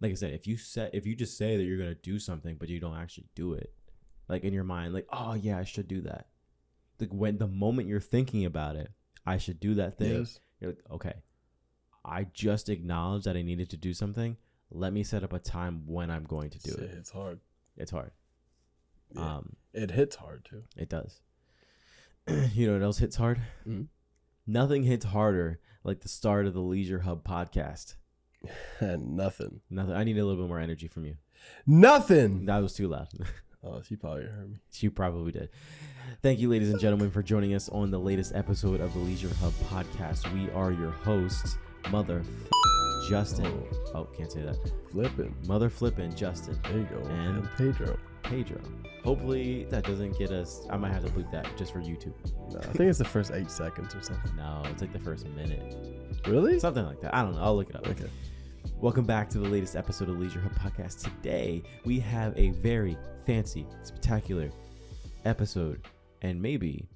like I said, if you just say that you're gonna do something but you don't actually do it, like in your mind, like, oh yeah, I should do that. Like when the moment you're thinking about it, I should do that thing. Yes. You're like, okay, I just acknowledged that I needed to do something. Let me set up a time when I'm going to do it. It's hard. It's hard. Yeah. It hits hard too. It does. You know what else hits hard? Mm-hmm. Nothing hits harder like the start of the LeisureHub podcast. Nothing. I need a little bit more energy from you. Nothing. That was too loud. Oh, she probably heard me. She probably did. Thank you, ladies and gentlemen, for joining us on the latest episode of the LeisureHub podcast. We are your hosts, Justin. Oh, can't say that. Flippin'. Justin. There you go. And Pedro. Hopefully that doesn't get us. I might have to bleep that just for YouTube. No, I think it's the first 8 seconds or something. No, it's like the first minute. Really? Something like that. I don't know. I'll look it up. Okay. Welcome back to the latest episode of LeisureHub podcast. Today we have a very fancy, spectacular episode, and maybe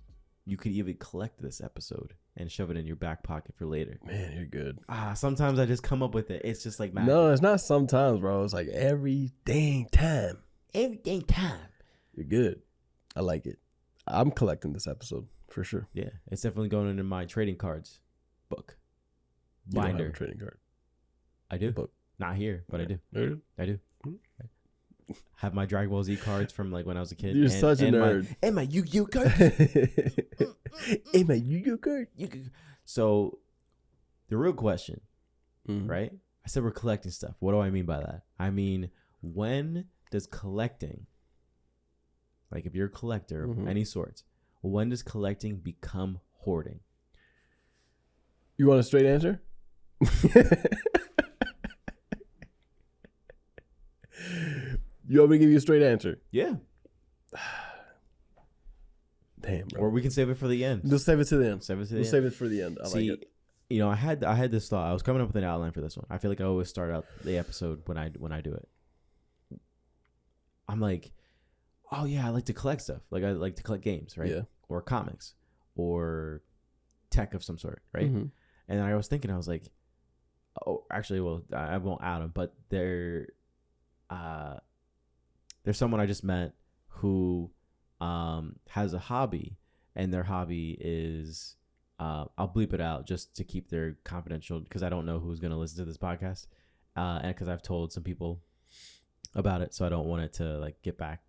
you could even collect this episode and shove it in your back pocket for later. Man, you're good. Sometimes I just come up with it. It's just like magic. No, it's not sometimes, bro. It's like every dang time. You're good. I like it. I'm collecting this episode for sure. Yeah, it's definitely going into my trading cards book. You don't have Binder. a trading card. I do. Book. Not here, but I do. Nerd. I do. Have my Dragon Ball Z cards from like when I was a kid. You're such a nerd. And my Yu-Gi-Oh cards. Hey, my Yu-Gi-Oh card. So, the real question, Mm. right? I said we're collecting stuff. What do I mean by that? I mean, when does collecting, like if you're a collector of any sorts, when does collecting become hoarding? You want a straight answer? You want me to give you a straight answer? Yeah. Damn, bro. Or we can save it for the end. We'll save it to the end. We'll Save it for the end. I See, like it. you know, I had this thought. I was coming up with an outline for this one. I feel like I always start out the episode when I do it. I'm like, oh yeah, I like to collect stuff. Like I like to collect games, right? Yeah. Or comics, or tech of some sort, right? Mm-hmm. And I was thinking, I was like, oh, actually, well, I won't out him, but there's someone I just met who has a hobby, and their hobby is I'll bleep it out just to keep their confidential, because I don't know who's going to listen to this podcast, and because I've told some people about it, so I don't want it to like get back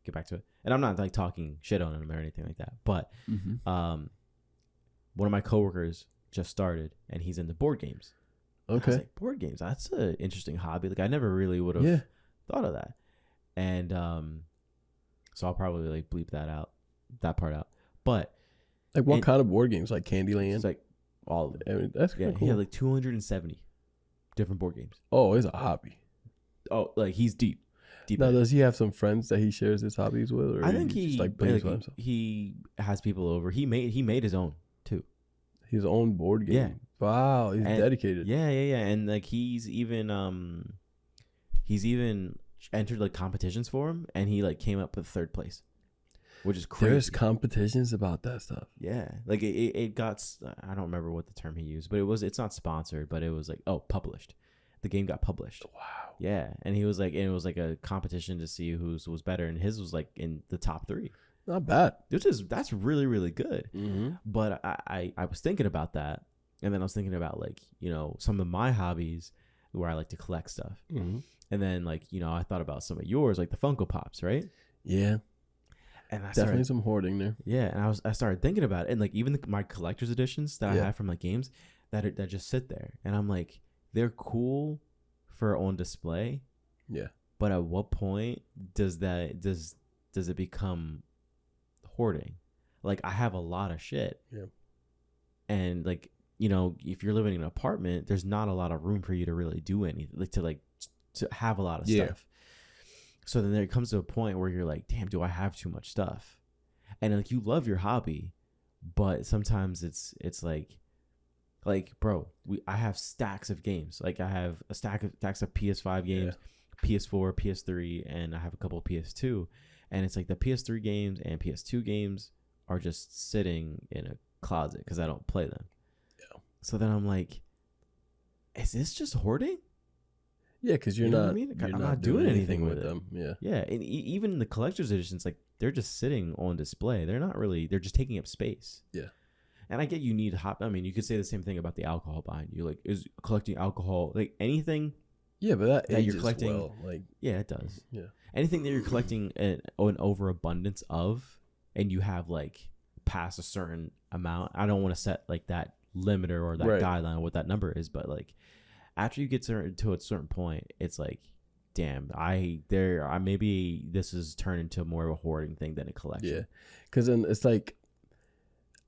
to it. And I'm not like talking shit on him or anything like that, but one of my coworkers just started, and he's into board games. Okay. I was like, board games, that's an interesting hobby. Like I never really would have thought of that. And so I'll probably like bleep that part out. But like what kind of board games? Like Candyland? It's like all of it. I mean, that's Yeah, cool. he had like 270 different board games. Oh, it's a hobby. Oh, like he's deep. Now, does he have some friends that he shares his hobbies with? Or I think he he just like plays like, by himself? he has people over. He made his own too. His own board game. Yeah. Wow, he's And dedicated. Yeah. And like he's even entered like competitions for him, and he like came up with third place, which is crazy. There's competitions about that stuff. Yeah, like it got. I don't remember what the term he used, but it's not sponsored, but it was like published. The game got published. Wow. Yeah, and he was like, and it was like a competition to see who was better, and his was like in the top 3. Not bad. That's really, really good. Mm-hmm. But I was thinking about that, and then I was thinking about like, you know, some of my hobbies where I like to collect stuff. Mm-hmm. And then like, you know, I thought about some of yours, like the Funko Pops, right? Yeah. And I Definitely some hoarding there. Yeah, and I started thinking about it, and like even my collector's editions that I have from like games that just sit there, and I'm like, they're cool for on display. Yeah. But at what point does it become hoarding? Like I have a lot of shit. Yeah. And like, you know, if you're living in an apartment, there's not a lot of room for you to really do anything, to have a lot of stuff. So then there comes to a point where you're like, damn, do I have too much stuff? And like you love your hobby, but sometimes it's like bro, I have stacks of games. Like I have a stacks of PS5 games, PS4, PS3, and I have a couple of PS2. And it's like the PS3 games and PS2 games are just sitting in a closet because I don't play them. Yeah. So then I'm like, is this just hoarding? Yeah, because you're You know not. what I mean? You're I'm not not doing anything with them. Yeah. Yeah, and even the collector's editions, like they're just sitting on display. They're not really. They're just taking up space. Yeah. And I get you need I mean, you could say the same thing about the alcohol behind you. Like, is collecting alcohol like anything? Yeah, but that you're collecting. Well. Like, yeah, it does. Yeah. Anything that you're collecting an overabundance of, and you have like past a certain amount. I don't want to set like that limiter or that guideline of what that number is, but like after you get to a certain point, it's like, damn, maybe this has turned into more of a hoarding thing than a collection. Yeah, because then it's like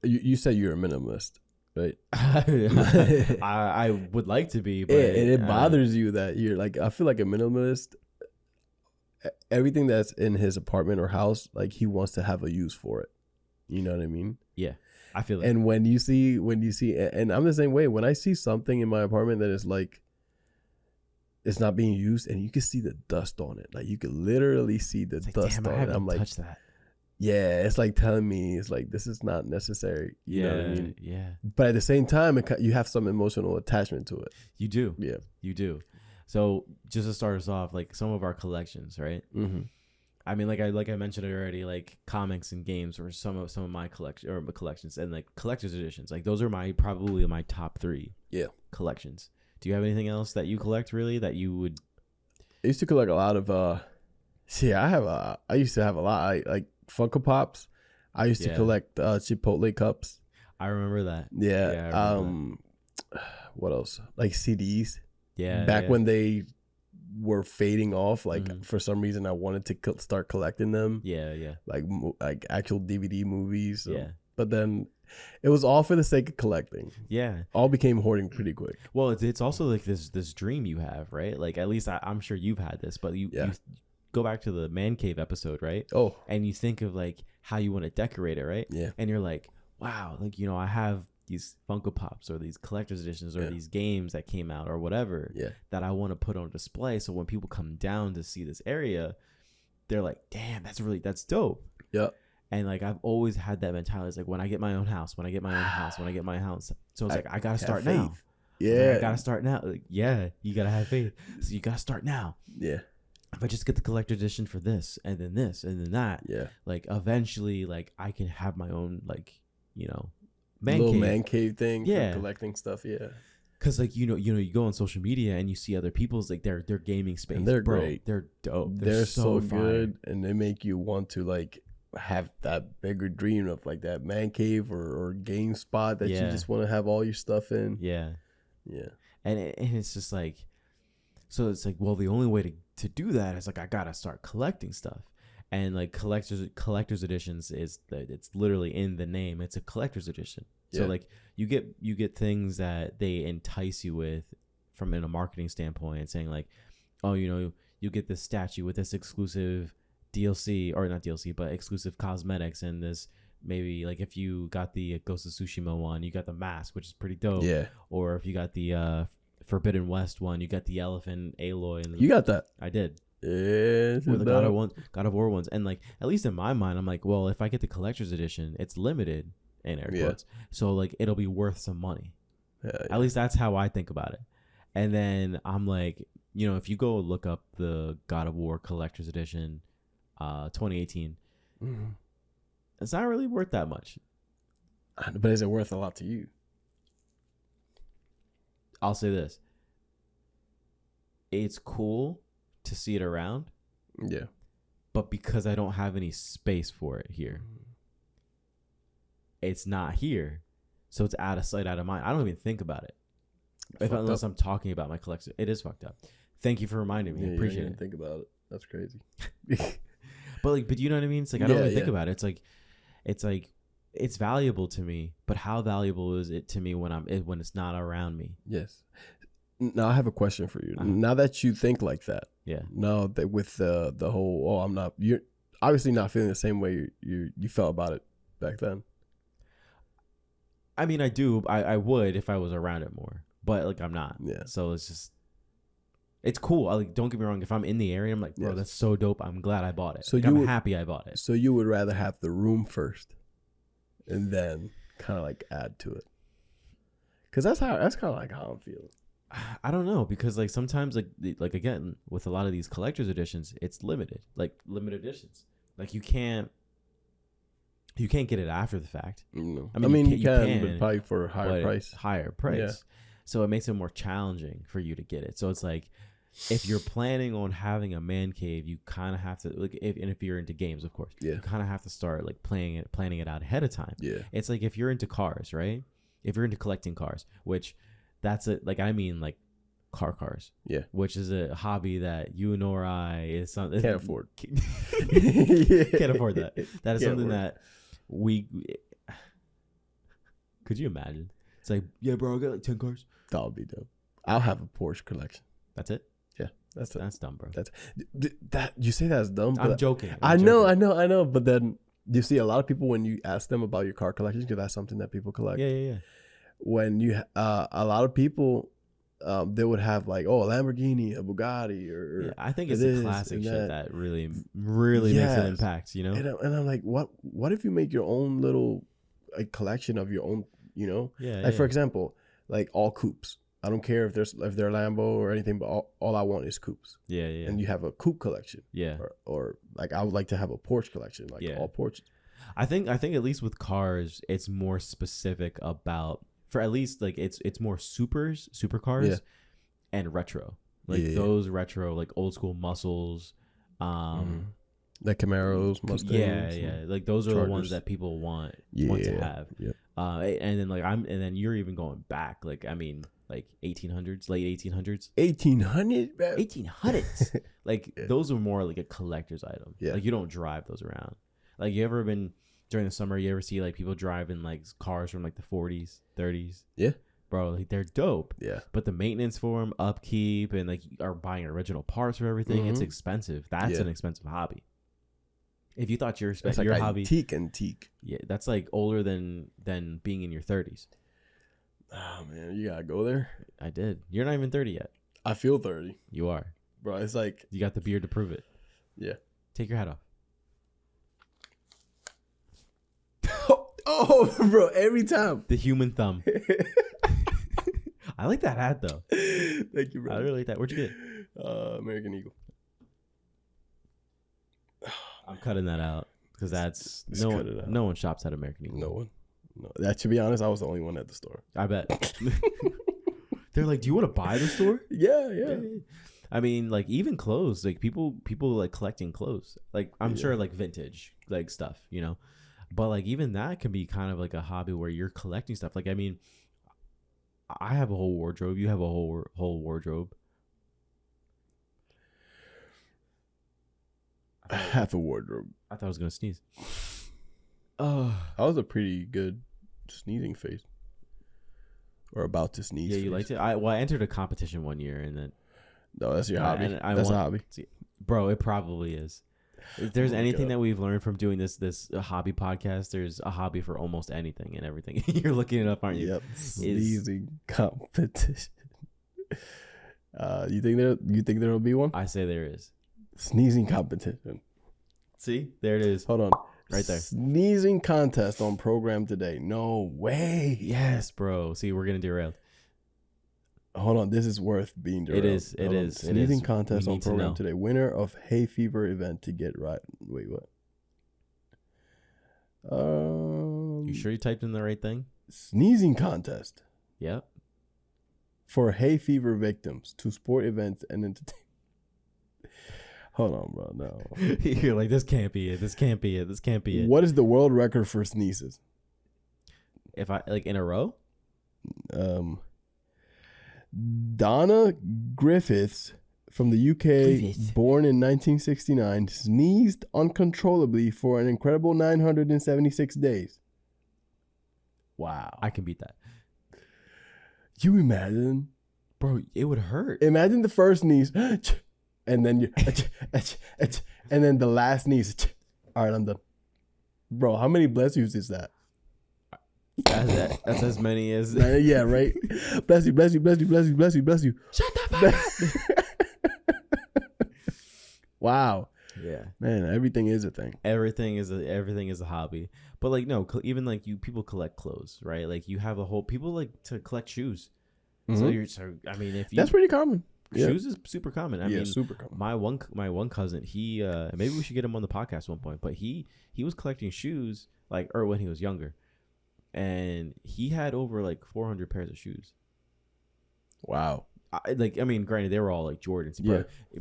you said you're a minimalist, right? I would like to be, but it bothers you that you're like, I feel like a minimalist. Everything that's in his apartment or house, like he wants to have a use for it. You know what I mean? Yeah, I feel it. And when you see, and I'm the same way. When I see something in my apartment that is like, it's not being used, and you can see the dust on it. Like you could literally see the dust on it. I'm like, touch that. Yeah, it's like telling me, it's like, this is not necessary. You know what I mean? Yeah. But at the same time, you have some emotional attachment to it. You do. Yeah. You do. So just to start us off, like some of our collections, right? Mm-hmm. I mean, like I mentioned already, like comics and games were some of my collections, and like collector's editions. Like those are probably my top 3 collections. Do you have anything else that you collect really that you would? I used to collect a lot of I used to have a lot. I like Funko Pops. I used to collect Chipotle cups. I remember that. Yeah. I remember that. What else? Like CDs. Yeah. Back when they were fading off, like for some reason I wanted to start collecting them. Yeah, yeah. Like actual DVD movies. So. Yeah. But then it was all for the sake of collecting. Yeah. All became hoarding pretty quick. Well, it's also like this dream you have, right? Like at least I'm sure you've had this, but you go back to the man cave episode, right? Oh. And you think of like how you want to decorate it, right? Yeah. And you're like, wow, like, you know, I have these Funko Pops or these collector's editions or these games that came out or whatever that I want to put on display. So when people come down to see this area, they're like, damn, that's dope. Yeah. And like, I've always had that mentality. It's like when I get my own house, when I get my house. So it's like, I got to start now. Yeah. I got to start now. Like, yeah, you got to have faith. So you got to start now. Yeah. If I just get the collector edition for this and then that, like eventually, like I can have my own, like, you know, man cave thing for collecting stuff. Yeah. Cause like, you know, you go on social media and you see other people's like their gaming space. And they're great. They're dope. They're so good. And they make you want to like have that bigger dream of like that man cave or game spot that you just want to have all your stuff in. Yeah. Yeah. And it's just like, so it's like, well, the only way to do that is like, I got to start collecting stuff. And like collector's editions it's literally in the name. It's a collector's edition. So like you get things that they entice you with from in a marketing standpoint, saying like, oh, you know, you get this statue with this exclusive DLC, or not DLC, but exclusive cosmetics, and this maybe like if you got the Ghost of Tsushima one, you got the mask, which is pretty dope. Yeah. Or if you got the Forbidden West one, you got the elephant Aloy. And you got that? I did. Yeah. Or the God of War ones. And like, at least in my mind, I'm like, well, if I get the collector's edition, it's limited in air quotes. So like, it'll be worth some money. At least that's how I think about it. And then I'm like, you know, if you go look up the God of War collector's edition, 2018, it's not really worth that much. But is it worth a lot to you? I'll say this. It's cool to see it around. Yeah. But because I don't have any space for it here, it's not here. So it's out of sight, out of mind. I don't even think about it. Unless I'm talking about my collection. It is fucked up. Thank you for reminding me. I appreciate it. Think about it. That's crazy. But you know what I mean? It's like, I don't even think about it. It's like, it's valuable to me, but how valuable is it to me when it's not around me? Yes. Now I have a question for you. Now that you think like that, now that with the whole, you're obviously not feeling the same way you felt about it back then. I mean, I do. I would if I was around it more, but like I'm not. Yeah. So it's cool. Don't get me wrong. If I'm in the area, I'm like, bro, that's so dope. I'm glad I bought it. So I'm happy I bought it. So you would rather have the room first, and then kind of like add to it, because that's kind of like how I'm feeling. I don't know, because like sometimes like again with a lot of these collector's editions, it's limited editions. Like you can't get it after the fact. No. I mean you can, but probably for a higher price. Yeah. So it makes it more challenging for you to get it. So it's like, if you're planning on having a man cave, you kind of have to like, if you're into games, of course, you kind of have to start like planning it out ahead of time. Yeah, it's like if you're into cars, right? If you're into collecting cars, which that's it. Like I mean, like cars. Yeah, which is a hobby that you nor I is something can't afford. Can't afford that. That is something that we. Could you imagine? It's like, yeah, bro, I got like 10 cars. That would be dope. I'll have a Porsche collection. That's it. Yeah, that's dumb, bro. That you say that's dumb. I'm joking. I know. But then you see a lot of people when you ask them about your car collection, because that's something that people collect. Yeah. When you a lot of people, they would have like, oh, a Lamborghini, a Bugatti, or I think it's the classic shit that really makes an impact. You know. And I'm like, what if you make your own little like collection of your own? You know. Yeah. Like for example, like all coupes. I don't care if they're Lambo or anything, but all I want is coupes. Yeah. And you have a coupe collection. Yeah. Or like I would like to have a Porsche collection, like all Porsches. I think at least with cars, it's more specific about, for at least like it's more supercars and retro. Like those retro, like old school muscles, like Camaros, Mustangs. Yeah. Like those are Chargers. The ones that people want to have. Yeah. And then you're even going back. Like I mean, like 1800s, late 1800s. 1800s, bro. 1800s. Like those are more like a collector's item. Yeah. Like you don't drive those around. Like you ever been during the summer? You ever see like people driving like cars from like the 40s, 30s? Yeah. Bro, like they're dope. Yeah. But the maintenance for them, upkeep, and like you are buying original parts for everything. It's expensive. That's an expensive hobby. If you thought your hobby antique. Yeah, that's like older than being in your 30s. Oh man, you gotta go there. I did. You're not even 30 yet. I feel 30. You are, bro. It's like you got the beard to prove it. Yeah. Take your hat off. Oh, bro! Every time. The human thumb. I like that hat though. Thank you, bro. I really like that. Where'd you get? American Eagle. I'm cutting that out because that's no one shops at American Eagle. No one. No, that to be honest, I was the only one at the store. I bet. They're like, "Do you want to buy the store?" Yeah. I mean, like even clothes, like people like collecting clothes. Like I'm sure like vintage like stuff, you know. But like even that can be kind of like a hobby where you're collecting stuff. Like I mean, I have a whole wardrobe. You have a whole wardrobe. Half a wardrobe. I thought I was gonna sneeze. I was a pretty good sneezing face, or about to sneeze. Yeah, you liked it. I entered a competition one year, and then no, that's your hobby. That's a hobby, bro. It probably is. If there's anything that we've learned from doing this hobby podcast, there's a hobby for almost anything and everything. You're looking it up, aren't you? Yep. Sneezing competition. You think there'll be one? I say there is. Sneezing competition. See, there it is. Hold on. Right there. Sneezing contest on program today. No way. Yes, bro. See, we're getting derailed. Hold on. This is worth being derailed. It is. Sneezing contest on program today. Winner of hay fever event to get right. Wait, what? You sure you typed in the right thing? Sneezing contest. Yep. For hay fever victims to sport events and entertainment. Hold on, bro. No. You're like, this can't be it. This can't be it. What is the world record for sneezes? If I like in a row? Donna Griffiths from the UK, born in 1969, sneezed uncontrollably for an incredible 976 days. Wow. I can beat that. You imagine? Bro, it would hurt. Imagine the first sneeze. And then you, and then the last sneeze. All right, I'm done. Bro, how many bless yous is that? That's as many as. Yeah, right. Bless you, bless you, bless you, bless you, bless you, bless you. Shut the fuck up. Wow. Yeah, man, everything is a thing. Everything is a hobby. But like, no, even like people collect clothes, right? Like you have people like to collect shoes. Mm-hmm. So I mean, if you that's pretty common. Shoes is super common. I mean, super common. My one cousin, he maybe we should get him on the podcast at one point. But he was collecting shoes or when he was younger, and he had over like 400 pairs of shoes. Wow. I mean, granted, they were all like Jordans.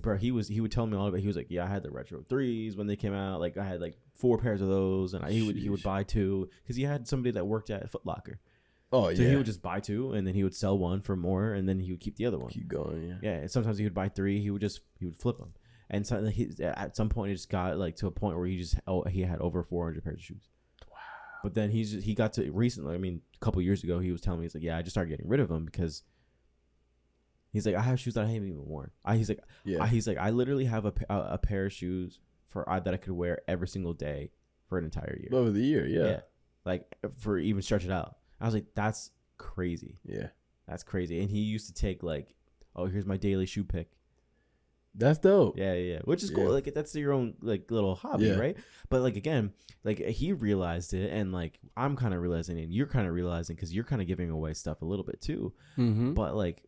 Bro, he would tell me all about it. He was like, yeah, I had the retro 3s when they came out. Like, I had like 4 pairs of those, and he would buy 2 because he had somebody that worked at Foot Locker. Oh, yeah. So he would just buy 2, and then he would sell 1 for more, and then he would keep the other one. Keep going, yeah. Yeah, and sometimes he would buy 3. He would flip them, and so at some point it just got like to a point where he had over 400 pairs of shoes. Wow. But then he got to recently. I mean, a couple years ago, he was telling me, he's like, yeah, I just started getting rid of them because. He's like, I have shoes that I haven't even worn. He's like, I literally have a pair of shoes that I could wear every single day for an entire year. Over the year, yeah. Like for even stretch it out. I was like, that's crazy. Yeah, that's crazy. And he used to take like, oh, here's my daily shoe pick. That's dope. Yeah. Which is cool. Like that's your own like little hobby, right? But like again, like he realized it, and like I'm kind of realizing it, and you're kind of realizing because you're kind of giving away stuff a little bit too. Mm-hmm. But like.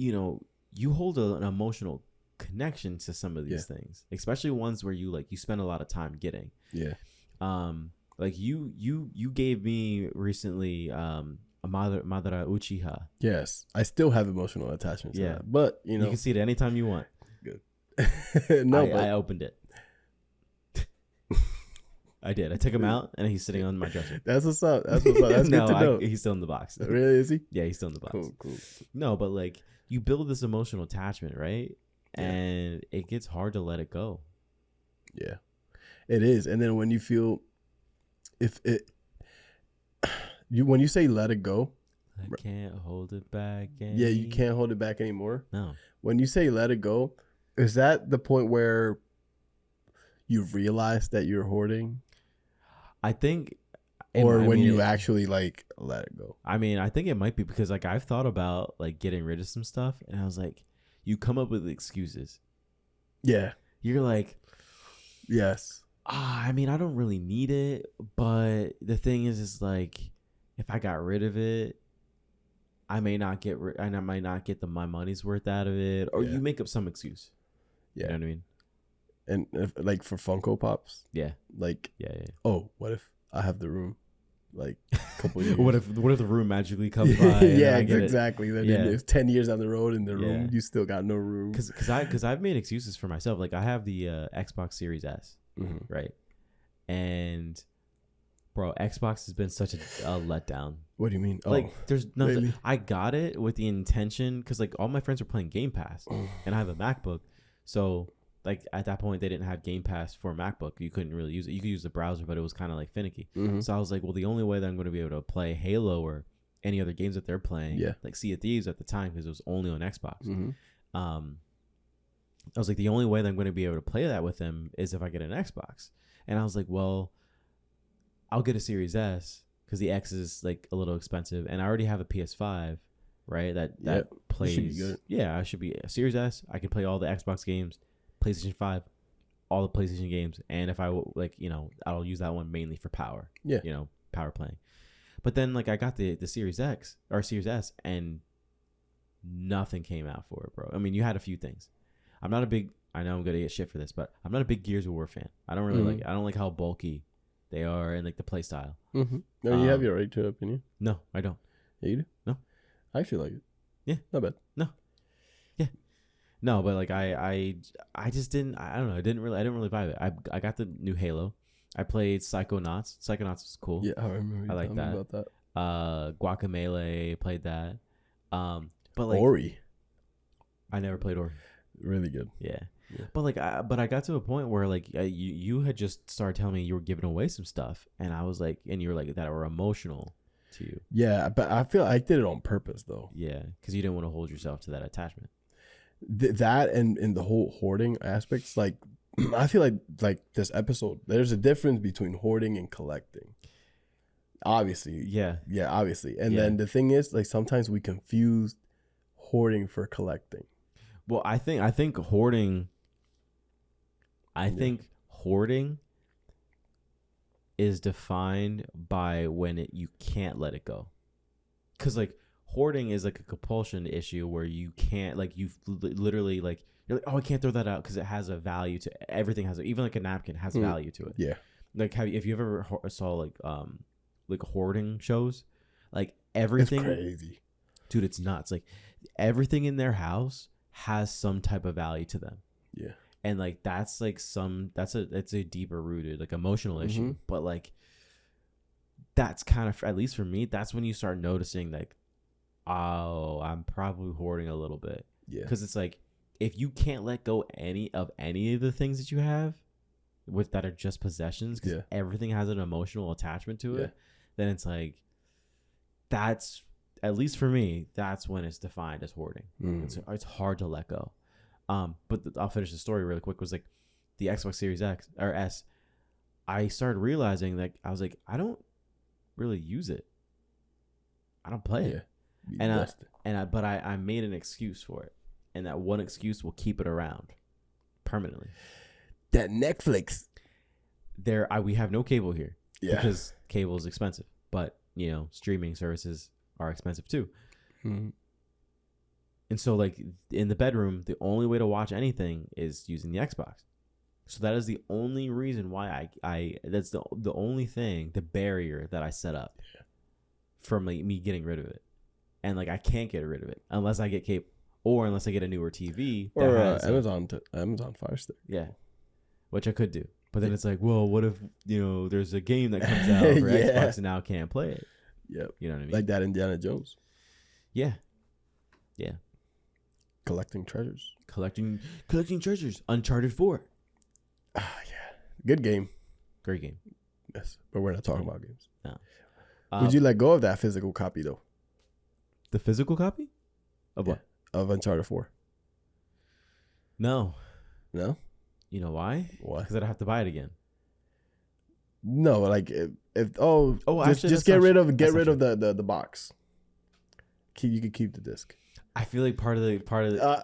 You know, you hold an emotional connection to some of these things, especially ones where you spend a lot of time getting. Yeah. Like you gave me recently a Madara Uchiha. Yes, I still have emotional attachment to that, but you can see it anytime you want. Good. I opened it. I did. I took him out, and he's sitting on my dresser. That's what's up. That's good to know. He's still in the box. Really, is he? Yeah, he's still in the box. Cool. No, but like. You build this emotional attachment, right? Yeah. And it gets hard to let it go. Yeah, it is. And then when you feel, when you say let it go, I can't hold it back. Yeah, you can't hold it back anymore. No. When you say let it go, is that the point where you realize that you're hoarding? I think. Or when you actually like let it go. I mean, I think it might be because like I've thought about like getting rid of some stuff, and I was like, you come up with excuses. Yeah. You're like, yes. I mean, I don't really need it, but the thing is like, if I got rid of it, I may not get and I might not get my money's worth out of it, or you make up some excuse. Yeah. You know what I mean? And if, like for Funko Pops. Yeah. Like. Yeah. Oh, what if I have the room? Like a couple years. What if the room magically comes by? Yeah, exactly. Then it's 10 years down the road in the room, you still got no room. Because I've made excuses for myself. Like I have the Xbox Series S, right? And bro, Xbox has been such a letdown. What do you mean? Like there's nothing. Maybe. I got it with the intention because like all my friends were playing Game Pass, and I have a MacBook, so. Like at that point, they didn't have Game Pass for MacBook. You couldn't really use it. You could use the browser, but it was kind of like finicky. Mm-hmm. So I was like, well, the only way that I'm going to be able to play Halo or any other games that they're playing, like Sea of Thieves at the time, because it was only on Xbox. Mm-hmm. I was like, the only way that I'm going to be able to play that with them is if I get an Xbox. And I was like, well, I'll get a Series S because the X is like a little expensive, and I already have a PS5, right? That plays. Should be good. Yeah, I should be a Series S. I can play all the Xbox games. PlayStation 5, all the PlayStation games, and if I I'll use that one mainly for power. Yeah, power playing. But then like I got the Series X or Series S, and nothing came out for it, bro. I mean, you had a few things. I know I'm gonna get shit for this, but I'm not a big Gears of War fan. I don't really like it. I don't like how bulky they are and like the play style. Mm-hmm. No, you have your right to opinion. No, I don't. Yeah, you do. No, I actually like it. Yeah, not bad. No. No, but like I just didn't. I don't know. I didn't really vibe it. I got the new Halo. I played Psychonauts. Psychonauts was cool. Yeah, I remember. I like that. About that. Guacamelee, played that. But like Ori. I never played Ori. Really good. Yeah. But like, I got to a point where like you had just started telling me you were giving away some stuff, and I was like, and you were like that were emotional to you. Yeah, but I feel I did it on purpose though. Yeah, because you didn't want to hold yourself to that attachment. That and the whole hoarding aspects, like I feel like this episode, there's a difference between hoarding and collecting. Obviously, obviously, and then the thing is, like sometimes we confuse hoarding for collecting. Well, I think hoarding. I think hoarding is defined by when you can't let it go, because like hoarding is like a compulsion issue where you can't, like, you literally, like, you're like, oh, I can't throw that out because it has a value to everything. Even like a napkin has value to it. Yeah. Like, if you ever saw like hoarding shows, like everything, it's crazy, dude. It's nuts. Like everything in their house has some type of value to them. Yeah. And like that's a deeper rooted like emotional issue. But like that's kind of, at least for me, that's when you start noticing like, oh, I'm probably hoarding a little bit. Yeah. Because it's like, if you can't let go any of the things that you have that are just possessions, because everything has an emotional attachment to it, then it's like, that's, at least for me, that's when it's defined as hoarding. It's hard to let go. But I'll finish the story really quick. Was like the Xbox Series X or S, I started realizing that I was like, I don't really use it. I don't play it. But I made an excuse for it. And that one excuse will keep it around permanently. That Netflix. We have no cable here. Yeah. Because cable is expensive. But, you know, streaming services are expensive too. And so, like, in the bedroom, the only way to watch anything is using the Xbox. So that is the only reason why that's the only thing, the barrier that I set up for me getting rid of it. And, like, I can't get rid of it unless I get cable. Or unless I get a newer TV. Or Amazon Fire Stick. Yeah. Which I could do. But then it's like, well, what if, you know, there's a game that comes out for Xbox and now can't play it? Yep. You know what I mean? Like that Indiana Jones. Yeah. Yeah. Collecting treasures. Collecting treasures. Uncharted 4. Ah, yeah. Good game. Great game. Yes. But we're not talking about games. No. Would you let go of that physical copy, though? The physical copy? Of what? Of Uncharted 4. No. No? You know why? Why? Because I'd have to buy it again. No, like just get rid of the box. You can keep the disc. I feel like part of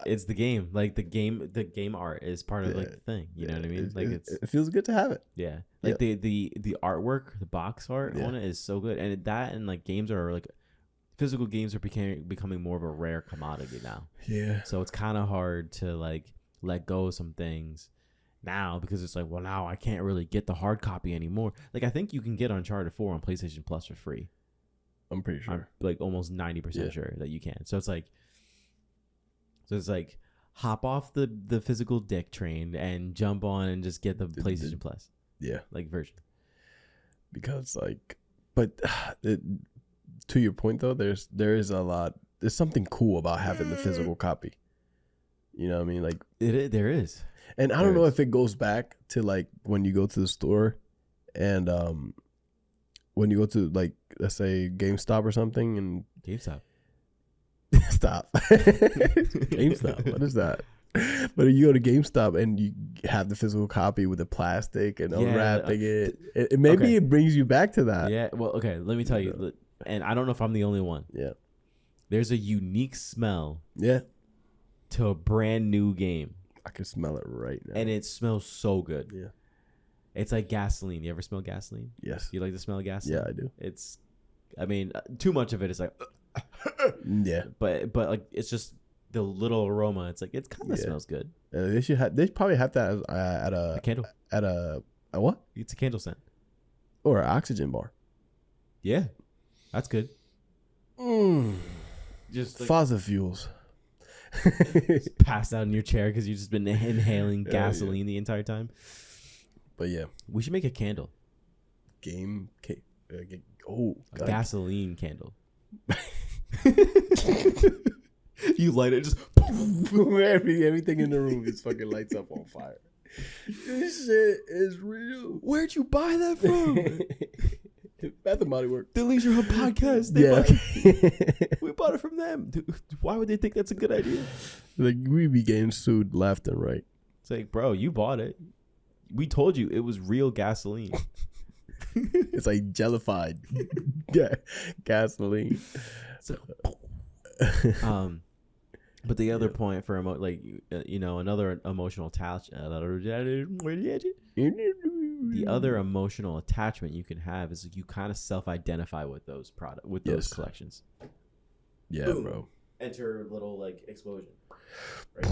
it's the game. Like the game art is part of like the thing. You know what I mean? Like it feels good to have it. Yeah. Like the artwork, the box art on it is so good, and like games are like. Physical games are becoming more of a rare commodity now. Yeah. So it's kind of hard to like let go of some things now because it's like, well, now I can't really get the hard copy anymore. Like I think you can get Uncharted 4 on PlayStation Plus for free. I'm pretty sure. I'm like almost 90% sure that you can. So it's like hop off the physical dick train and jump on and just get the PlayStation Plus. Yeah. Like version. Because like, but to your point though, there's something cool about having the physical copy. You know what I mean? Like there is. And I don't know if it goes back to like when you go to the store and when you go to like, let's say GameStop or something and GameStop. Stop. GameStop. What is that? But you go to GameStop and you have the physical copy with the plastic and unwrapping it. Maybe it brings you back to that. Yeah. Well, okay. Let me tell you. And I don't know if I'm the only one. Yeah. There's a unique smell. Yeah. To a brand new game. I can smell it right now. And it smells so good. Yeah. It's like gasoline. You ever smell gasoline? Yes. You like the smell of gasoline? Yeah, I do. I mean, too much of it is like. Yeah. But like it's just the little aroma. It's like it kind of smells good. They probably have that at a candle. At a what? It's a candle scent. Or an oxygen bar. Yeah. That's good. Just like, fossil fuels. Just passed out in your chair because you've just been inhaling gasoline the entire time. But yeah, we should make a candle. Gasoline candle. You light it, just everything in the room just fucking lights up on fire. This shit is real. Where'd you buy that from? Bath and Body Works. The LeisureHub podcast. We bought it from them. Dude, why would they think that's a good idea? Like we be getting sued left and right. It's like, bro, you bought it. We told you it was real gasoline. It's like jellified gasoline. So, but the other point for another emotional attachment. The other emotional attachment you can have is like you kind of self-identify with those those collections. Yeah, boom, bro. Enter little like explosion. Right.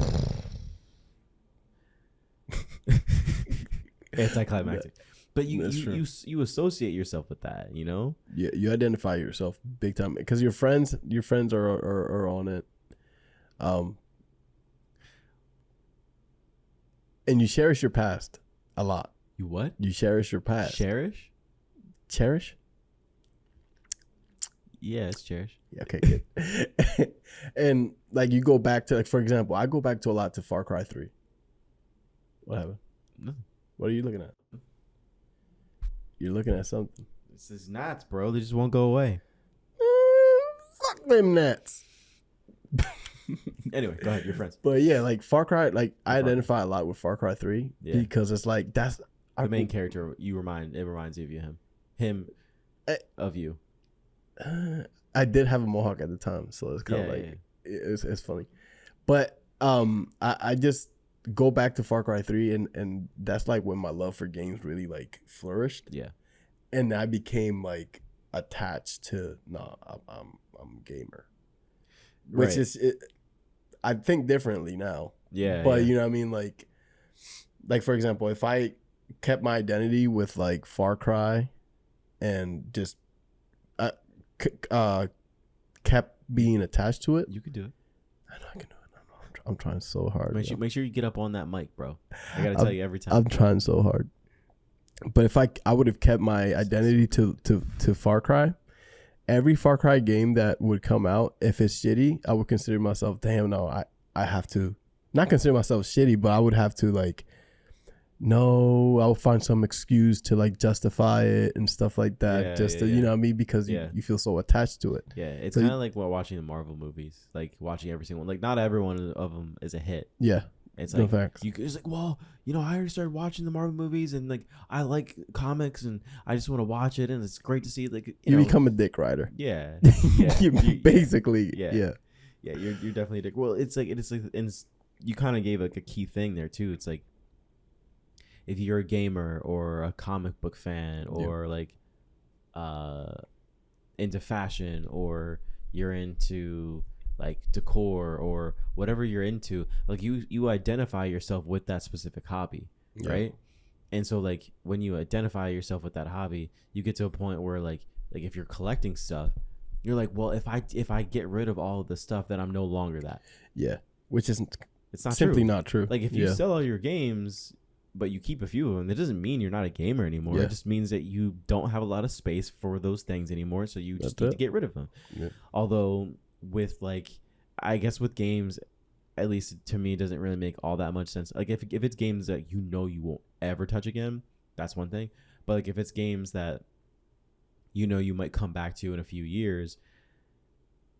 Anticlimactic. But you associate yourself with that, you know? Yeah, you identify yourself big time because your friends are on it. And you cherish your past a lot. You what? You cherish your past. Cherish? Yeah, it's cherish. Yeah, okay, good. And like you go back to, like, for example, I go back to a lot to Far Cry 3. What happened? Nothing. What are you looking at? You're looking at something. This is gnats, bro. They just won't go away. Fuck them gnats. Anyway, go ahead. Your friends. But yeah, like Far Cry, like I identify a lot with Far Cry 3 because it's like that's the main character. It reminds you of him of you. I did have a mohawk at the time, so it's kind of like it's funny. But I just go back to Far Cry 3 and that's like when my love for games really like flourished. Yeah. And I became like attached to I'm a gamer. Which is I think differently now. Yeah. But you know what I mean? Like for example, if I kept my identity with like Far Cry and just kept being attached to it, you could do it. I know I can do it. I'm trying so hard. Make sure you get up on that mic, bro. I gotta tell you every time. I'm trying so hard. But if I would have kept my identity to Far Cry, every Far Cry game that would come out, if it's shitty, I would consider myself, damn, no, I have to not consider myself shitty, but I would have to like, no, I'll find some excuse to like justify it and stuff like that. You know what I mean? Because you feel so attached to it. Yeah. It's kind of like watching the Marvel movies, like watching every single one. Like not every one of them is a hit. Yeah. It's like, it's like, well, you know, I already started watching the Marvel movies and like, I like comics and I just want to watch it. And it's great to see like, you become a dick rider. Yeah. Basically. Yeah. You're definitely a dick. Well, it's like, and you kind of gave like a key thing there too. It's like, if you're a gamer or a comic book fan or like into fashion or you're into like decor or whatever you're into, like you identify yourself with that specific hobby, right? And so like when you identify yourself with that hobby, you get to a point where like if you're collecting stuff, you're like, well, if I get rid of all of the stuff, then I'm no longer that. Yeah, which isn't. It's not simply true. Not true. Like if you sell all your games, but you keep a few of them, that doesn't mean you're not a gamer anymore. It just means that you don't have a lot of space for those things anymore, so you just need to get rid of them. Yeah. Although with like, I guess with games, at least to me, it doesn't really make all that much sense. Like if it's games that you won't ever touch again, that's one thing. But like if it's games that you might come back to in a few years,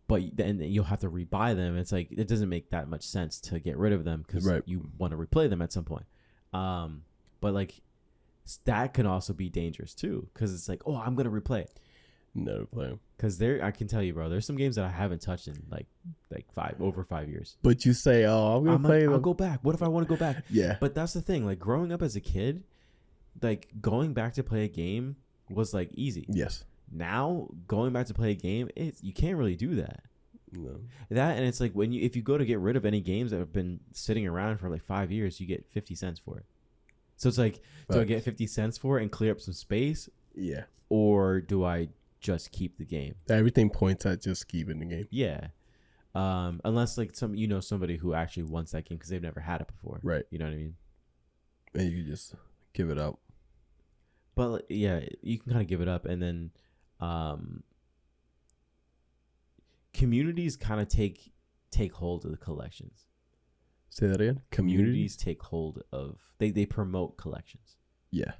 but then you'll have to rebuy them. It's like it doesn't make that much sense to get rid of them because you want to replay them at some point. But like that can also be dangerous too, because it's like, oh, I'm gonna replay it. Never play them. Because I can tell you, bro, there's some games that I haven't touched in like over 5 years. But you say, oh, I'm gonna play them. I'll go back. What if I want to go back? Yeah. But that's the thing. Like growing up as a kid, like going back to play a game was like easy. Yes. Now going back to play a game, you can't really do that. No. That, and it's like if you go to get rid of any games that have been sitting around for like 5 years, you get 50 cents for it. So it's like, do I get 50 cents for it and clear up some space? Yeah. Or do I just keep the game? Everything points at just keeping the game. Yeah. Unless like somebody who actually wants that game because they've never had it before. Right. You know what I mean? And you can just give it up. But yeah, you can kind of give it up, and then communities kind of take hold of the collections. Say that again. Communities take hold of they promote collections. Yeah.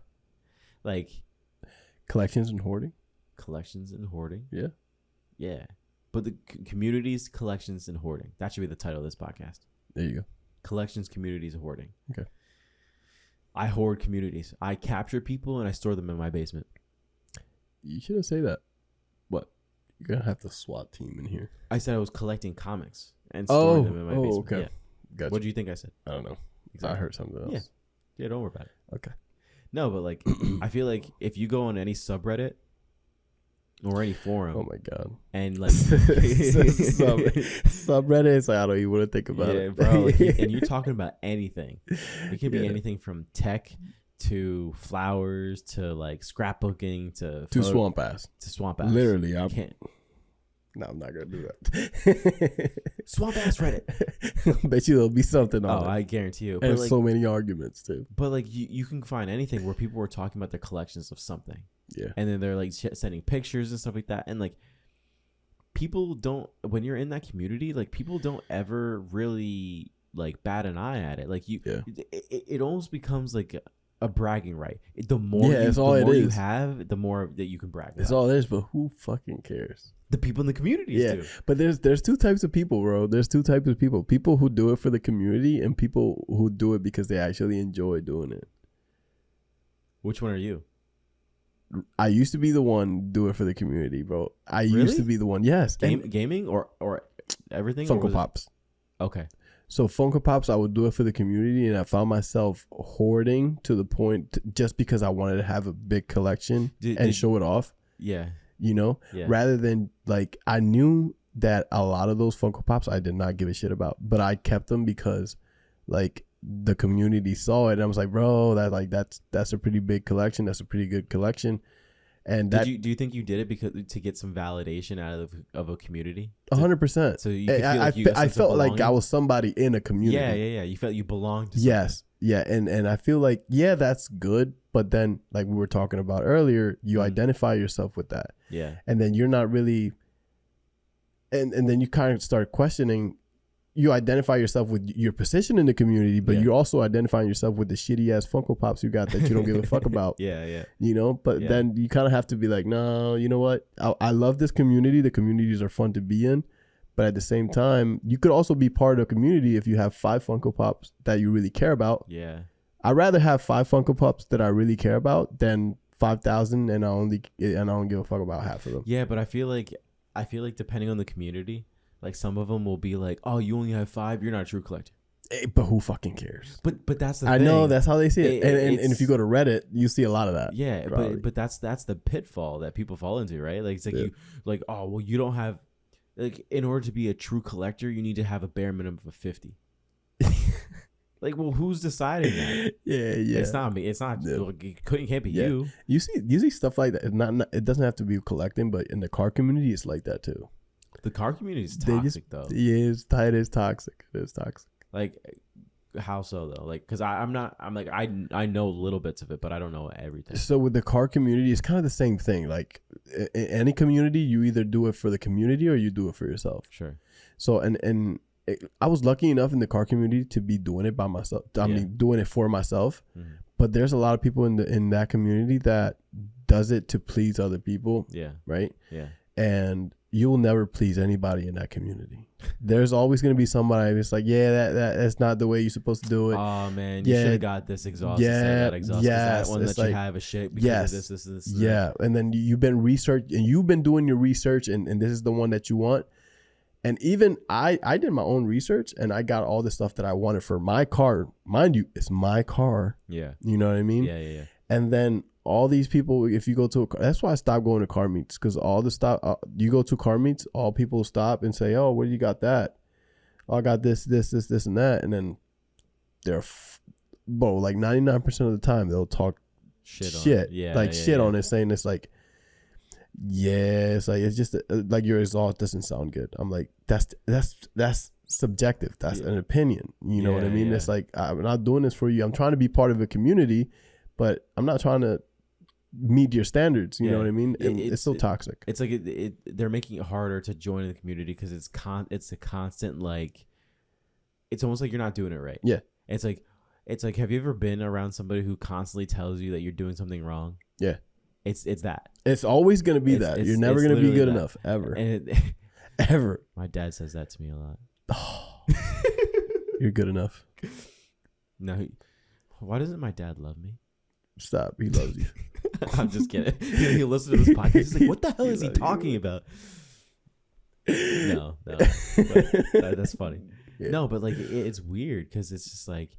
Like collections and hoarding. Yeah. Yeah. But the communities, collections, and hoarding. That should be the title of this podcast. There you go. Collections, communities, and hoarding. Okay. I hoard communities. I capture people and I store them in my basement. You shouldn't say that. What? You're going to have the SWAT team in here. I said I was collecting comics and storing them in my basement. Okay. Yeah. Gotcha. What do you think I said? I don't know. Exactly. I heard something else. Yeah, don't worry about it. Okay. No, but like, I feel like if you go on any subreddit, or any forum. Oh my god! And like subreddit, it's like I don't even want to think about it, bro. Like, and you're talking about anything. It can be anything from tech to flowers to like scrapbooking to swamp ass. Literally, I can't. No, I'm not gonna do that. Swamp ass Reddit. Bet you there'll be something on it. I guarantee you. There's like, so many arguments too. But like you can find anything where people were talking about their collections of something. Yeah. And then they're like sending pictures and stuff like that. And like people don't, when you're in that community, like people don't ever really like bat an eye at it. Like it almost becomes like a bragging right. The more you have, the more that you can brag about. That's all it is, but who fucking cares? The people in the community do. But there's two types of people, bro. There's two types of people. People who do it for the community and people who do it because they actually enjoy doing it. Which one are you? I used to be the one do it for the community, bro. Used to be the one. Yes. Gaming or everything? Funko Pops. Okay. So Funko Pops, I would do it for the community, and I found myself hoarding to the point just because I wanted to have a big collection and show it off. Yeah. You know, rather than like, I knew that a lot of those Funko Pops I did not give a shit about, but I kept them because like the community saw it and I was like, bro, that's a pretty big collection. That's a pretty good collection. And do you think you did it because to get some validation out of a community? 100%. So you feel like I felt like I was somebody in a community. Yeah. You felt you belonged to yes. Yeah. And I feel like, that's good. But then like we were talking about earlier, you identify yourself with that. Yeah. And then you're not really, and then you kind of start questioning, you identify yourself with your position in the community, but you're also identifying yourself with the shitty ass Funko Pops you got that you don't give a fuck about. Yeah. You know, but then you kind of have to be like, no, you know what? I love this community. The communities are fun to be in. But at the same time, you could also be part of a community if you have 5 Funko Pops that you really care about. Yeah. I'd rather have 5 Funko Pops that I really care about than 5,000 and I don't give a fuck about half of them. Yeah, but I feel like depending on the community, like some of them will be like, "Oh, you only have 5, you're not a true collector." But who fucking cares? But that's the thing. I know that's how they see it. And if you go to Reddit, you see a lot of that. Yeah, but that's the pitfall that people fall into, right? Like it's like you like, "Oh, well, you don't have like in order to be a true collector, you need to have a bare minimum of 50." Like, well, who's deciding that? Yeah. It's not me. It's not. It can't be you. You see stuff like that. It doesn't have to be collecting, but in the car community, it's like that too. The car community is toxic, though. Yeah, it is toxic. It is toxic. Like, how so though? Like, because I know little bits of it, but I don't know everything. So with the car community, it's kind of the same thing. Like in any community, you either do it for the community or you do it for yourself. Sure. So I was lucky enough in the car community to be doing it by myself. I mean, doing it for myself. Mm-hmm. But there's a lot of people in that community that does it to please other people. Yeah. Right. Yeah. And you will never please anybody in that community. There's always going to be somebody that's like, that's not the way you're supposed to do it. Oh man, you should have got this exhaust. That exhaust. That one that you have a shit because of this. Yeah. And then you've been doing your research and this is the one that you want. And even I did my own research and I got all the stuff that I wanted for my car. Mind you, it's my car. Yeah. You know what I mean? Yeah. And then all these people, if you go to that's why I stopped going to car meets, because all the you go to car meets, all people stop and say, "Oh, where you got that? Oh, I got this, and that." And then they're, like 99% of the time they'll talk shit on it, saying it's like, it's like it's just like your exhaust doesn't sound good. I'm like, that's subjective. That's an opinion. You know what I mean? Yeah. It's like, I'm not doing this for you. I'm trying to be part of a community, but I'm not trying to meet your standards. You know what I mean? It's so toxic. It's like they're making it harder to join the community because it's a constant, like, it's almost like you're not doing it right. Yeah. It's like have you ever been around somebody who constantly tells you that you're doing something wrong? Yeah. It's that. It's always going to be that. You're never going to be good enough ever. Ever. My dad says that to me a lot. Oh, you're good enough. No. Why doesn't my dad love me? Stop. He loves you. I'm just kidding. He'll listen to this podcast. He's like, what the hell is he talking about? No. But that's funny. Yeah. No, but like it's weird because it's just like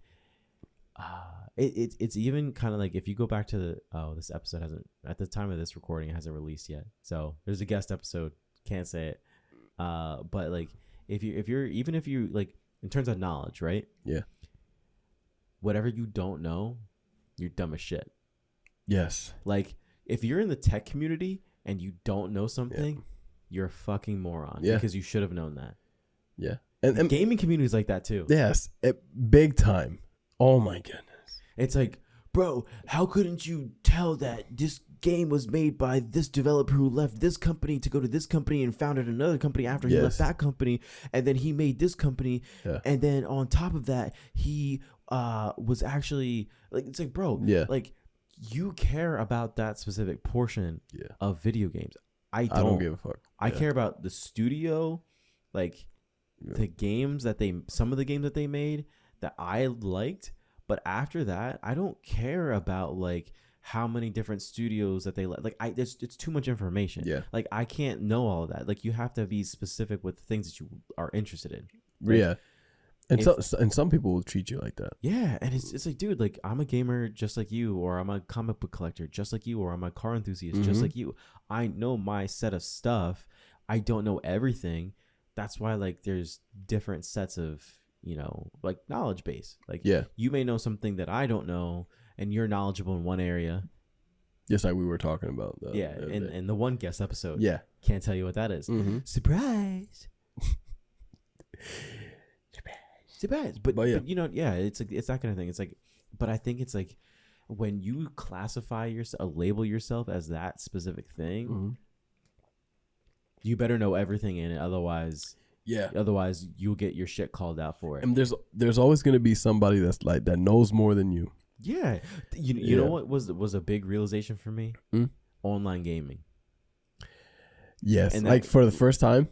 It's even kind of like if you go back to this episode hasn't, at the time of this recording, it hasn't released yet, so there's a guest episode, can't say it, but like if you like in terms of knowledge, right? Yeah. Whatever you don't know, you're dumb as shit. Yes. Like if you're in the tech community and you don't know something, you're a fucking moron. Yeah. Because you should have known that. Yeah. And gaming community is like that too. Yes. Big time. Oh my goodness. It's like, bro, how couldn't you tell that this game was made by this developer who left this company to go to this company and founded another company after he left that company, and then he made this company, and then on top of that he was actually like, it's like, bro, like you care about that specific portion of video games. I don't give a fuck. I care about the studio, like the games that some of the games that they made that I liked. But after that, I don't care about like how many different studios that they like. It's too much information. Yeah. Like I can't know all of that. Like you have to be specific with things that you are interested in. Like, yeah. And some people will treat you like that. Yeah, and it's like, dude, like I'm a gamer just like you, or I'm a comic book collector just like you, or I'm a car enthusiast just like you. I know my set of stuff. I don't know everything. That's why like there's different sets of, you know, like knowledge base. Like you may know something that I don't know, and you're knowledgeable in one area. Just like we were talking about. In the one guest episode. Yeah. Can't tell you what that is. Surprise. Surprise. But you know, it's like, it's that kind of thing. It's like, but I think it's like when you classify yourself, label yourself as that specific thing, you better know everything in it. Otherwise you'll get your shit called out for it. And there's always going to be somebody that's like that knows more than you. Yeah. You know what was a big realization for me? Online gaming. Yes. And like for the first time.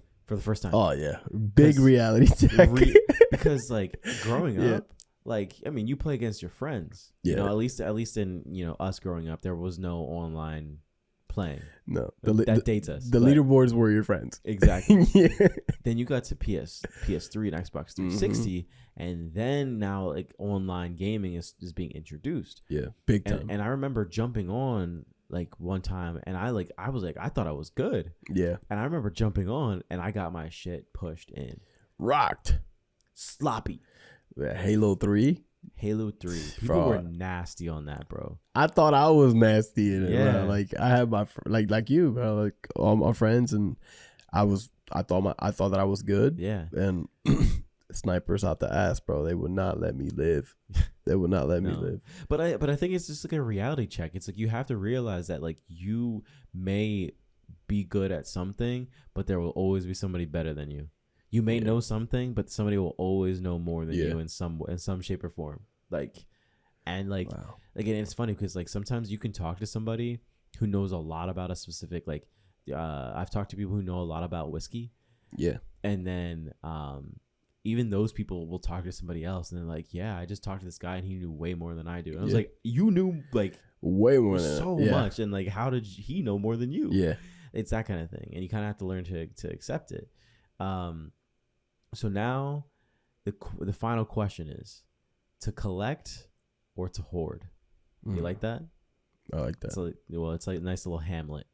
Oh yeah. Big reality check. Because like growing up, like, I mean, you play against your friends. You know, at least in, you know, us growing up, there was no online playing. No, that dates us. The leaderboards were your friends. Exactly. Then you got to PS3 and Xbox 360, and then now like online gaming is being introduced. Yeah, big time. And I remember jumping on like one time, and I thought I was good. Yeah. And I remember jumping on, and I got my shit pushed in. Rocked. Sloppy. Halo 3. People were nasty on that, bro. I thought I was nasty in it. Yeah. Bro. Like I had my like you, bro. Like all my friends, and I thought that I was good. Yeah. And snipers out the ass, bro. They would not let me live. They would not let me live. But I think it's just like a reality check. It's like you have to realize that like you may be good at something, but there will always be somebody better than you. You may know something, but somebody will always know more than you in some shape or form. Like, and like, again, it's funny because like sometimes you can talk to somebody who knows a lot about a specific, like, I've talked to people who know a lot about whiskey. Yeah. And then, even those people will talk to somebody else and they're like, yeah, I just talked to this guy and he knew way more than I do. And I was like, you knew like way more than so much. And like, how did he know more than you? Yeah. It's that kind of thing. And you kind of have to learn to accept it. So now the final question is to collect or to hoard. You like that? I like that. It's like a nice little Hamlet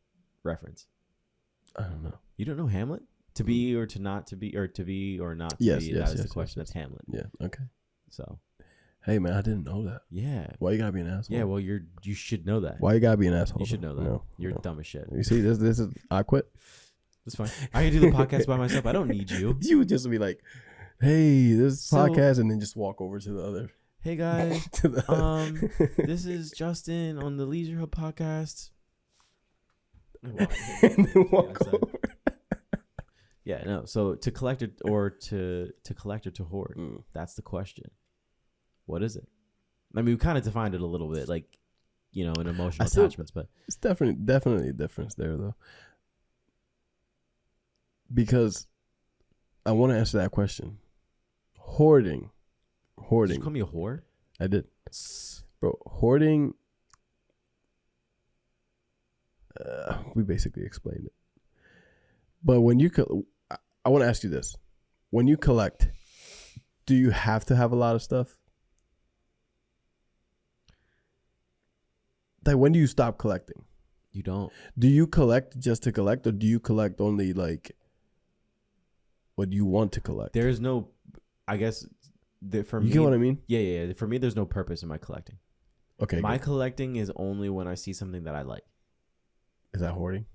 reference. I don't know. You don't know Hamlet? To be or to not to be, or to be or not to be. That is the question. That's Hamlet. Yeah. Okay. So. Hey man, I didn't know that. Yeah. Why you gotta be an asshole? Yeah. Well, you should know that. Why you gotta be an asshole? You should know that. No, you're dumb as shit. You see, this is I quit. That's fine. I can do the podcast by myself. I don't need you. You would just be like, "Hey, this podcast," and then just walk over to the other. Hey guys, this is Justin on the LeisureHub podcast. And then walk over. Yeah, no. So to collect it or to collect or to hoard, that's the question. What is it? I mean, we kind of defined it a little bit, like, you know, in emotional attachments, but it's definitely a difference there, though. Because I want to answer that question. Hoarding. Did you call me a whore? I did. Bro, hoarding, we basically explained it. But when you, I want to ask you this. When you collect, do you have to have a lot of stuff? Like, when do you stop collecting? You don't. Do you collect just to collect, or do you collect only like what you want to collect? There's no, I guess, for me. You get what I mean? Yeah. For me, there's no purpose in my collecting. Okay. My collecting is only when I see something that I like. Is that hoarding?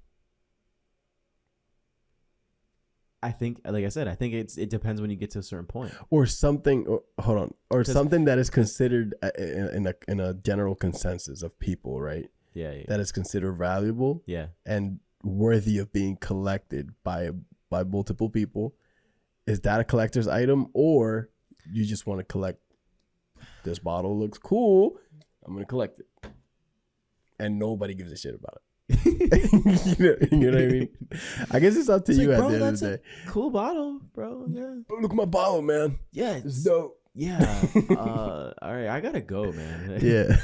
I think, like I said, it depends when you get to a certain point. Or something. Or something that is considered in a general consensus of people, right? Yeah. That is considered valuable. Yeah. And worthy of being collected by multiple people. Is that a collector's item, or you just want to collect? This bottle looks cool. I'm gonna collect it, and nobody gives a shit about it. you know what I mean? I guess it's up to you, at the end of the day. Cool bottle, bro. Yeah. Oh, look at my bottle, man. Yeah, it's dope. Yeah. All right, I gotta go, man. Yeah.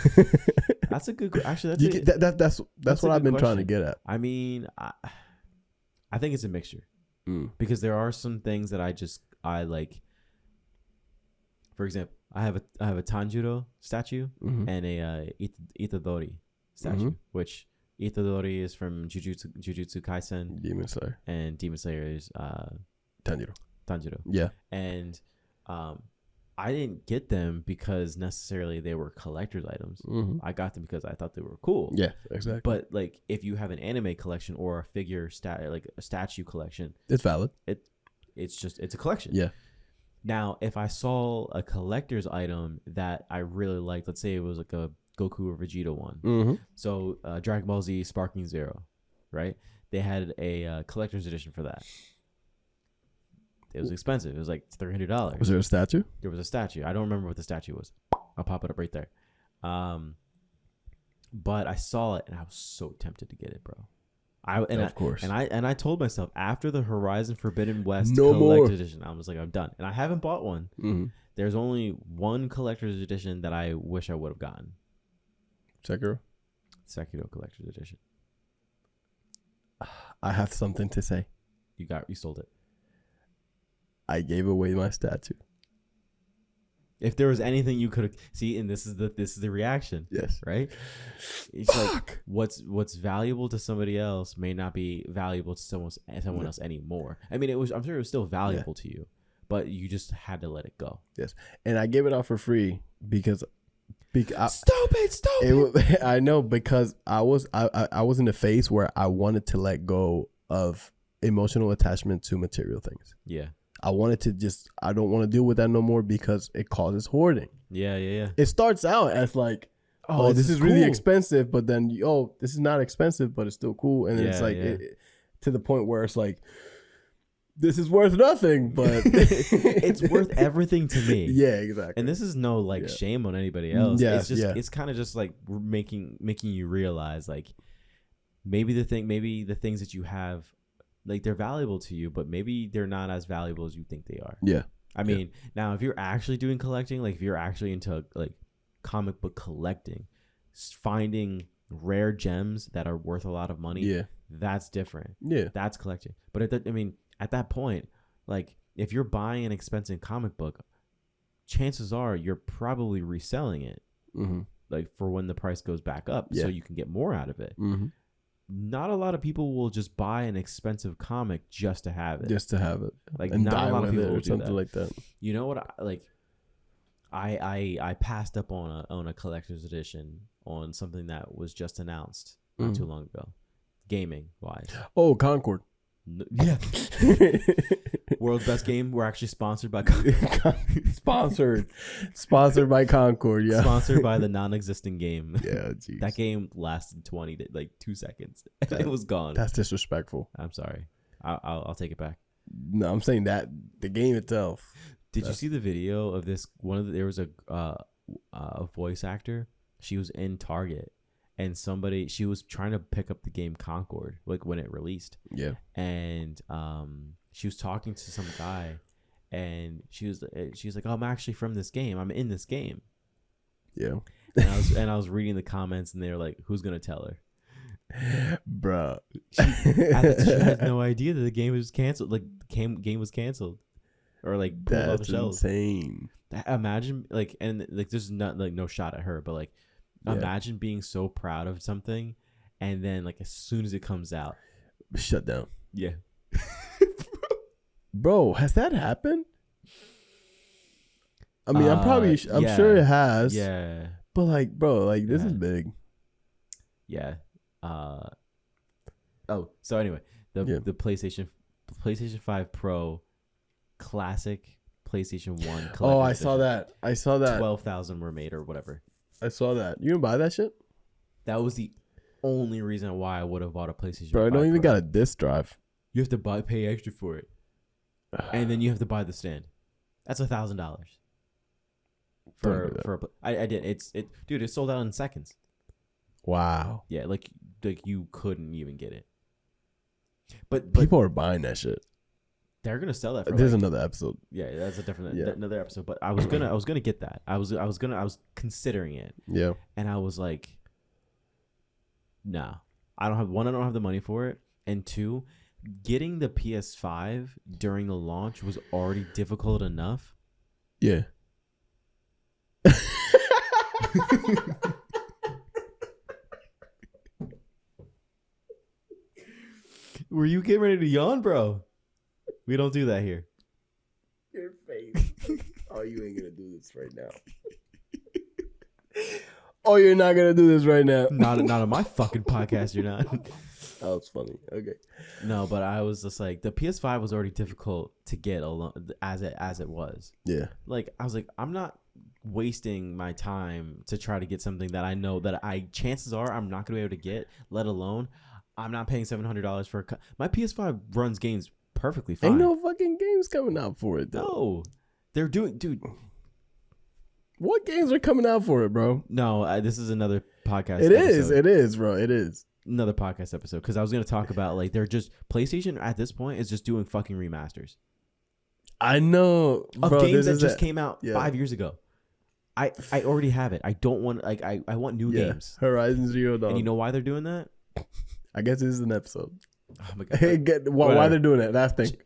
That's a good. Actually, that's what I've been trying to get at. I mean, I think it's a mixture, because there are some things that I like. For example, I have a Tanjiro statue and a Itadori statue, which Itadori is from Jujutsu Kaisen, Demon Slayer, and Demon Slayer is Tanjiro. Yeah, and I didn't get them because necessarily they were collector's items. I got them because I thought they were cool. Yeah, exactly. But like, if you have an anime collection or a figure like a statue collection, it's valid. It's a collection. Yeah. Now, if I saw a collector's item that I really liked, let's say it was like a Goku or Vegeta one. So Dragon Ball Z Sparking Zero, right? They had a collector's edition for that. It was expensive. It was like $300. Was there a statue? There was a statue. I don't remember what the statue was. I'll pop it up right there. But I saw it and I was so tempted to get it, bro. Of course. And I told myself, after the Horizon Forbidden West collector's edition, I was like, I'm done. And I haven't bought one. There's only one collector's edition that I wish I would have gotten. Sekiro collector's edition. I have something to say. You sold it. I gave away my statue. If there was anything you could have and this is the reaction. Yes. Right? It's like what's valuable to somebody else may not be valuable to someone else anymore. I mean, I'm sure it was still valuable to you, but you just had to let it go. Yes. And I gave it out for free because stupid. I know, because I was in a phase where I wanted to let go of emotional attachment to material things. Yeah. I wanted to I don't want to deal with that no more because it causes hoarding. Yeah. It starts out as like, oh, this is really expensive, but then, this is not expensive, but it's still cool. And it's like, to the point where it's like, this is worth nothing, but it's worth everything to me. Yeah, exactly. And this is no shame on anybody else. Yeah, it's kind of just like making you realize, like, maybe the things that you have, like, they're valuable to you, but maybe they're not as valuable as you think they are. Yeah. I mean, now if you're actually doing collecting, like if you're actually into like comic book collecting, finding rare gems that are worth a lot of money, that's different. Yeah. That's collecting. But at that point, like, if you're buying an expensive comic book, chances are you're probably reselling it, like, for when the price goes back up, so you can get more out of it. Not a lot of people will just buy an expensive comic just to have it. Like, and not a lot of people will do something like that. You know what? I passed up on a collector's edition on something that was just announced not too long ago, gaming wise. Oh, Concord. Yeah. World's best game. We're actually sponsored by sponsored by Concord. Yeah, sponsored by the non-existent game. Yeah, geez. That game lasted 2 seconds. It was gone. That's disrespectful. I'm sorry. I'll take it back. No, I'm saying that the game itself. Did you see the video of this? There was a voice actor. She was in Target. And she was trying to pick up the game Concord, like, when it released. Yeah. And she was talking to some guy, and she was like, "Oh, I'm actually from this game. I'm in this game." Yeah. And I was reading the comments, and they were like, "Who's gonna tell her?" Bruh. She had no idea that the game was canceled. Like, the game was canceled, or like pulled off the shelves. Insane. Imagine, like, and like, there's not like no shot at her, but like, Imagine being so proud of something, and then like as soon as it comes out, shut down. Yeah. Bro, has that happened? I mean, I'm sure it has. Yeah. But like, bro, like this is big. Yeah. So anyway, the PlayStation 5 Pro Classic PlayStation 1. Oh, I saw that. 12,000 were made or whatever. I saw that. You didn't buy that shit? That was the only reason why I would have bought a PlayStation 5 Bro, I don't even Pro. got a disc drive. You have to pay extra for it. And then you have to buy the stand. That's $1,000. I did. Dude, it sold out in seconds. Wow. Yeah, like you couldn't even get it. But people are buying that shit. They're gonna sell that. There's another episode. Yeah, that's a different another episode. But I was gonna get that. I was considering it. Yeah. And I was like, nah, I don't have the money for it, and two, getting the PS5 during the launch was already difficult enough. Yeah. Were you getting ready to yawn, bro? We don't do that here. Your face. Oh, you ain't gonna do this right now. Oh, you're not gonna do this right now. Not on my fucking podcast. You're not. That was funny. Okay. No, but I was just like, the PS5 was already difficult to get alone as it was. Yeah. Like I was like, I'm not wasting my time to try to get something that I know that chances are I'm not gonna be able to get. Let alone, I'm not paying $700 for my PS5 runs games perfectly fine. Ain't no fucking games coming out for it though. No, they're doing, dude. What games are coming out for it, bro? No, this is another podcast. It is, bro. It is another podcast episode because I was gonna talk about like they're just PlayStation at this point is just doing fucking remasters. I know of bro, games that just came out 5 years ago. I already have it. I don't want I want new games. Horizon Zero Dawn. And you know why they're doing that? I guess this is an episode. Oh my god! Why they're doing it? Last thing.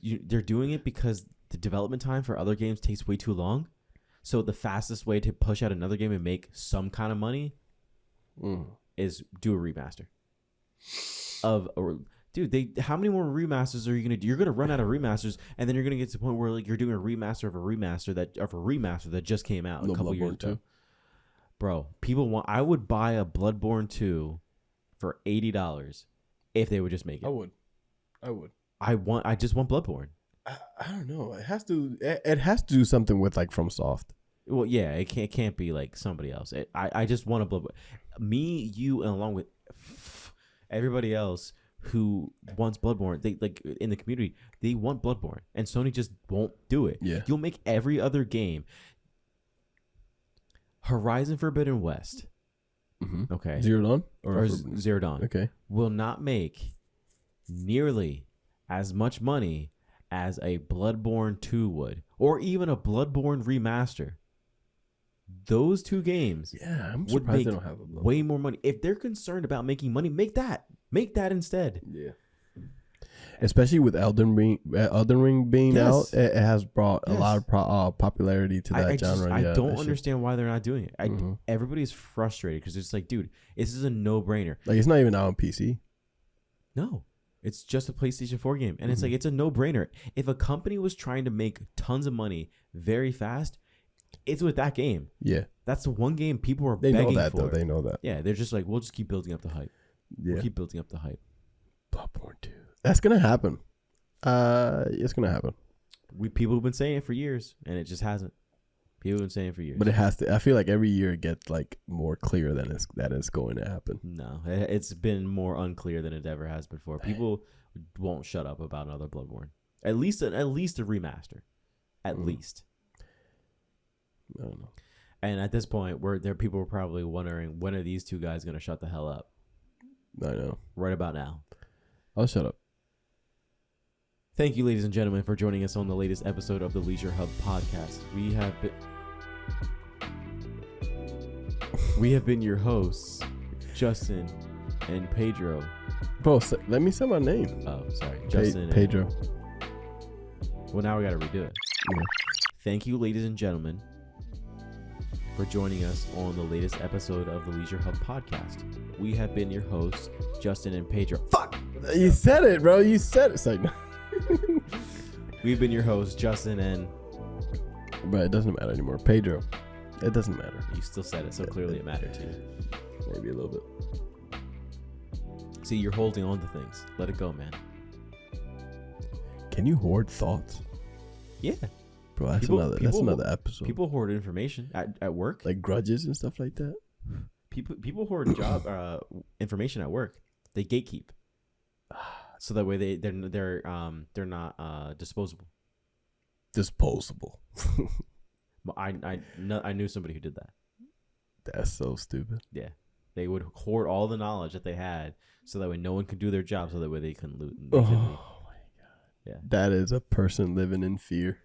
They're doing it because the development time for other games takes way too long. So the fastest way to push out another game and make some kind of money is do a remaster. Dude, how many more remasters are you gonna do? You're gonna run out of remasters, and then you're gonna get to the point where like you're doing a remaster of a remaster that just came out a couple years ago. Bro, I would buy a Bloodborne 2 for $80 if they would just make it. I would. I just want Bloodborne. I don't know. It has to do something with like FromSoft. Well, yeah, it can't be like somebody else. I just want a Bloodborne. Me, you, and along with everybody else who wants Bloodborne, they like in the community, they want Bloodborne, and Sony just won't do it. Yeah, you'll make every other game. Horizon Forbidden West, okay, Zero Dawn or Zero Dawn, okay, will not make nearly as much money as a Bloodborne 2 would, or even a Bloodborne remaster. Those two games, I'm would surprised make they don't have a way more money. If they're concerned about making money, make that instead. Yeah. Especially with Elden Ring being out, it has brought a lot of popularity to that genre. I don't understand why they're not doing it. Everybody's frustrated because it's like, dude, this is a no-brainer. Like, it's not even out on PC. No, it's just a PlayStation 4 game, and it's like it's a no-brainer. If a company was trying to make tons of money very fast, it's with that game. Yeah, that's the one game people are begging for. They know that, though. They know that. Yeah, they're just like, we'll just keep building up the hype. Yeah, we'll keep building up the hype. Bloodborne 2. That's gonna happen. It's gonna happen. People have been saying it for years, and it just hasn't. People have been saying it for years, but it has to. I feel like every year it gets like more clear that it's going to happen. No, it's been more unclear than it ever has before. People won't shut up about another Bloodborne. At least a remaster. At least. I don't know. And at this point, people were probably wondering, when are these two guys going to shut the hell up? I know. Right about now. I'll shut up. Thank you, ladies and gentlemen, for joining us on the latest episode of the LeisureHub podcast. We have been your hosts, Justin and Pedro. Bro, let me say my name. Oh, sorry. Justin Pedro. Well, now we got to redo it. Yeah. Thank you, ladies and gentlemen, for joining us on the latest episode of the LeisureHub podcast. We have been your hosts, Justin and Pedro. Fuck! You said it, bro. You said it. It's like, we've been your hosts, Justin and... But it doesn't matter anymore. Pedro. It doesn't matter. You still said it, so clearly it mattered to you. Maybe a little bit. See, you're holding on to things. Let it go, man. Can you hoard thoughts? Yeah. Bro, that's another episode. People hoard information at work. Like grudges and stuff like that? People hoard information at work. They gatekeep. So that way they're not disposable. Disposable. I knew somebody who did that. That's so stupid. Yeah. They would hoard all the knowledge that they had so that way no one could do their job, so that way they couldn't loot. Oh my God. Yeah. That is a person living in fear.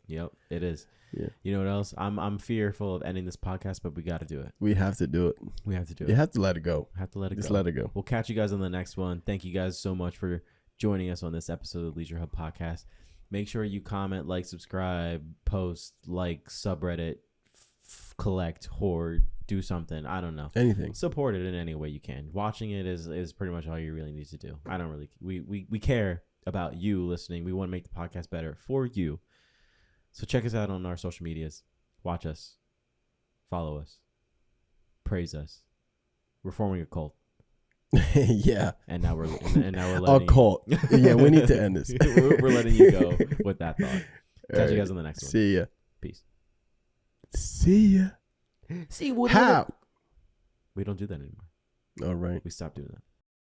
Yep, it is. Yeah. You know what else? I'm fearful of ending this podcast, but we got to do it. We have to do it. You have to let it go. Just let it go. We'll catch you guys on the next one. Thank you guys so much for joining us on this episode of the LeisureHub podcast. Make sure you comment, like, subscribe, post, like, subreddit, collect, hoard, do something. I don't know. Anything. Support it in any way you can. Watching it is pretty much all you really need to do. I don't really. We care about you listening. We want to make the podcast better for you. So check us out on our social medias. Watch us. Follow us. Praise us. We're forming a cult. Yeah. And now we're letting a cult. Yeah, we need to end this. we're letting you go with that thought. Catch you guys on the next one. See ya. Peace. See ya. See what? How? We don't do that anymore. All right. We stopped doing that.